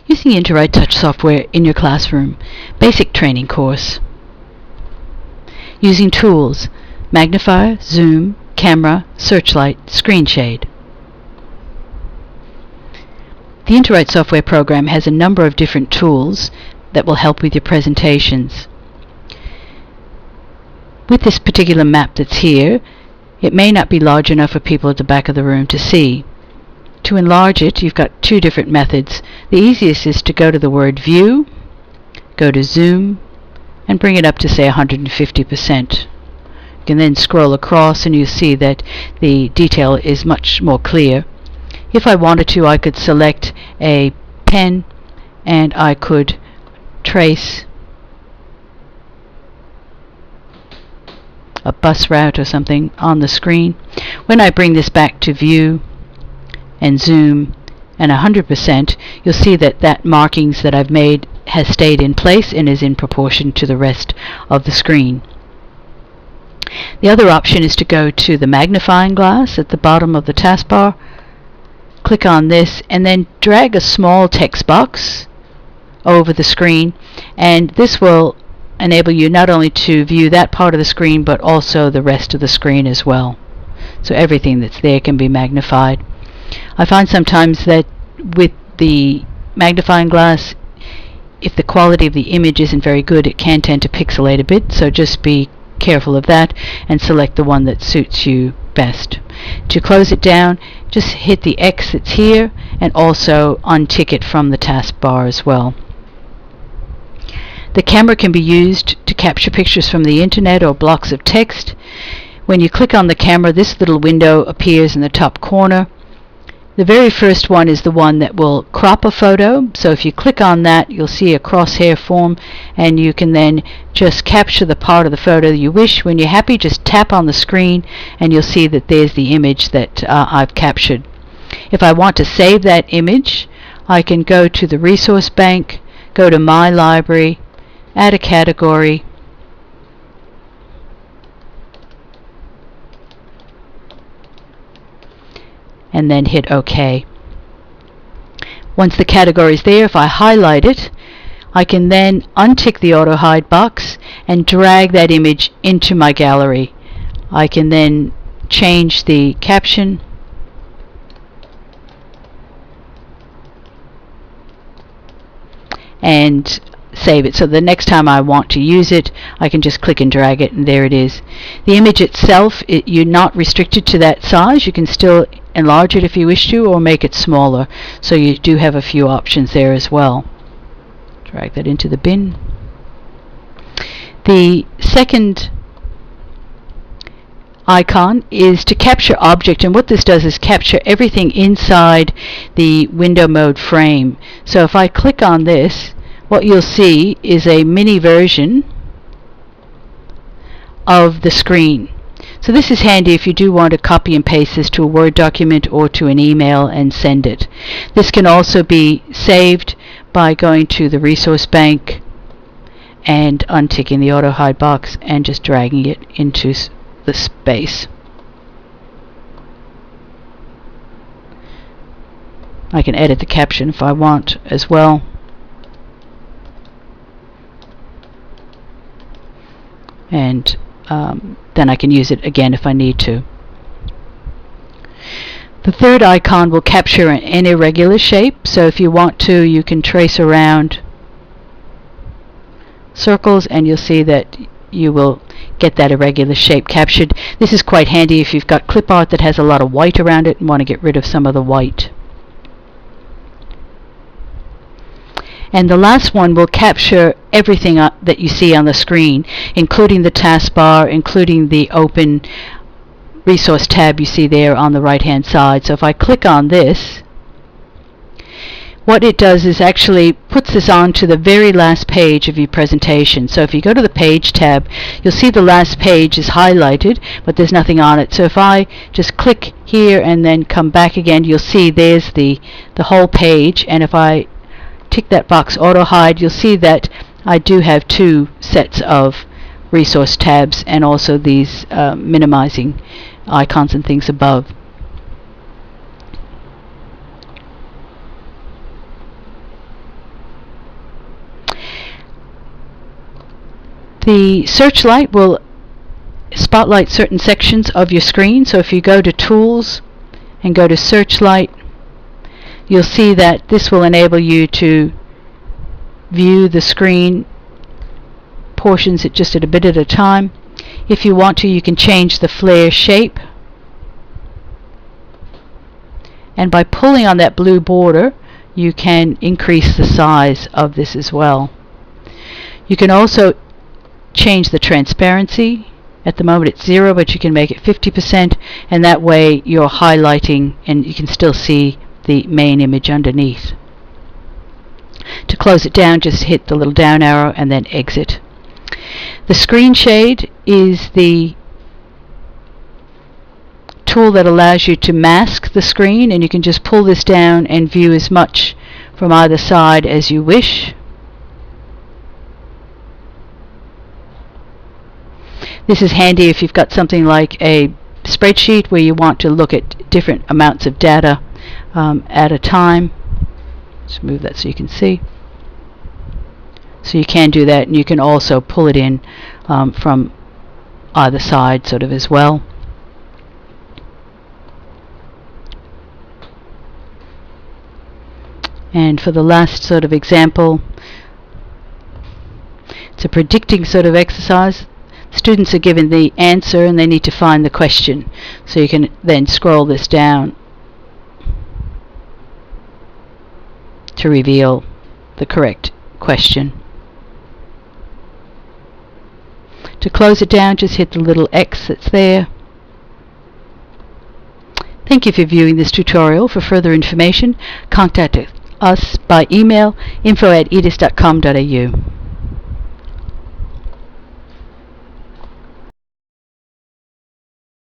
Using Interwrite Touch software in your classroom, basic training course. Using tools, magnifier, zoom, camera, searchlight, screen shade. The Interwrite software program has a number of different tools that will help with your presentations. With this particular map that's here, it may not be large enough for people at the back of the room to see. To enlarge it, you've got two different methods. The easiest is to go to the word View, go to Zoom, and bring it up to say 150%. You can then scroll across and you see that the detail is much more clear. If I wanted to, I could select a pen and I could trace a bus route or something on the screen. When I bring this back to View and Zoom and 100%, you'll see that that markings that I've made has stayed in place and is in proportion to the rest of the screen. The other option is to go to the magnifying glass at the bottom of the taskbar, click on this, and then drag a small text box over the screen, and this will enable you not only to view that part of the screen but also the rest of the screen as well. So everything that's there can be magnified. I find sometimes that with the magnifying glass, if the quality of the image isn't very good, it can tend to pixelate a bit, so just be careful of that and select the one that suits you best. To close it down, just hit the X that's here and also untick it from the taskbar as well. The camera can be used to capture pictures from the internet or blocks of text. When you click on the camera, this little window appears in the top corner. The very first one is the one that will crop a photo, so if you click on that, you'll see a crosshair form, and you can then just capture the part of the photo you wish. When you're happy, just tap on the screen and you'll see that there's the image that I've captured. If I want to save that image, I can go to the resource bank, go to My Library, add a category, and then hit OK. Once the category is there, if I highlight it, I can then untick the auto hide box and drag that image into my gallery. I can then change the caption and save it. So the next time I want to use it, I can just click and drag it, and there it is. The image itself, you're not restricted to that size. You can still enlarge it if you wish to, or make it smaller. So you do have a few options there as well. Drag that into the bin. The second icon is to capture object, and what this does is capture everything inside the window mode frame. So if I click on this, what you'll see is a mini version of the screen. So this is handy if you do want to copy and paste this to a Word document or to an email and send it. This can also be saved by going to the resource bank and unticking the auto hide box and just dragging it into the space. I can edit the caption if I want as well. And then I can use it again if I need to. The third icon will capture an irregular shape, so if you want to, you can trace around circles and you'll see that you will get that irregular shape captured. This is quite handy if you've got clip art that has a lot of white around it and want to get rid of some of the white. And the last one will capture everything that you see on the screen, including the taskbar, including the open resource tab you see there on the right hand side. So if I click on this, what it does is actually puts this on to the very last page of your presentation. So if you go to the Page tab, you'll see the last page is highlighted, but there's nothing on it. So if I just click here and then come back again, you'll see there's the whole page. And if I tick that box auto hide, you'll see that I do have two sets of resource tabs and also these minimizing icons and things above. The searchlight will spotlight certain sections of your screen. So if you go to Tools and go to Searchlight, you'll see that this will enable you to view the screen portions just at a bit at a time. If you want to, you can change the flare shape, and by pulling on that blue border you can increase the size of this as well. You can also change the transparency. At the moment it's 0, but you can make it 50%, and that way you're highlighting and you can still see the main image underneath. To close it down, just hit the little down arrow and then exit. The screen shade is the tool that allows you to mask the screen, and you can just pull this down and view as much from either side as you wish. This is handy if you've got something like a spreadsheet where you want to look at different amounts of data at a time. Just move that so you can see. So you can do that, and you can also pull it in from either side sort of as well. And for the last sort of example, it's a predicting sort of exercise. Students are given the answer and they need to find the question. So you can then scroll this down to reveal the correct question. To close it down, just hit the little X that's there. Thank you for viewing this tutorial. For further information, contact us by email info@edis.com.au.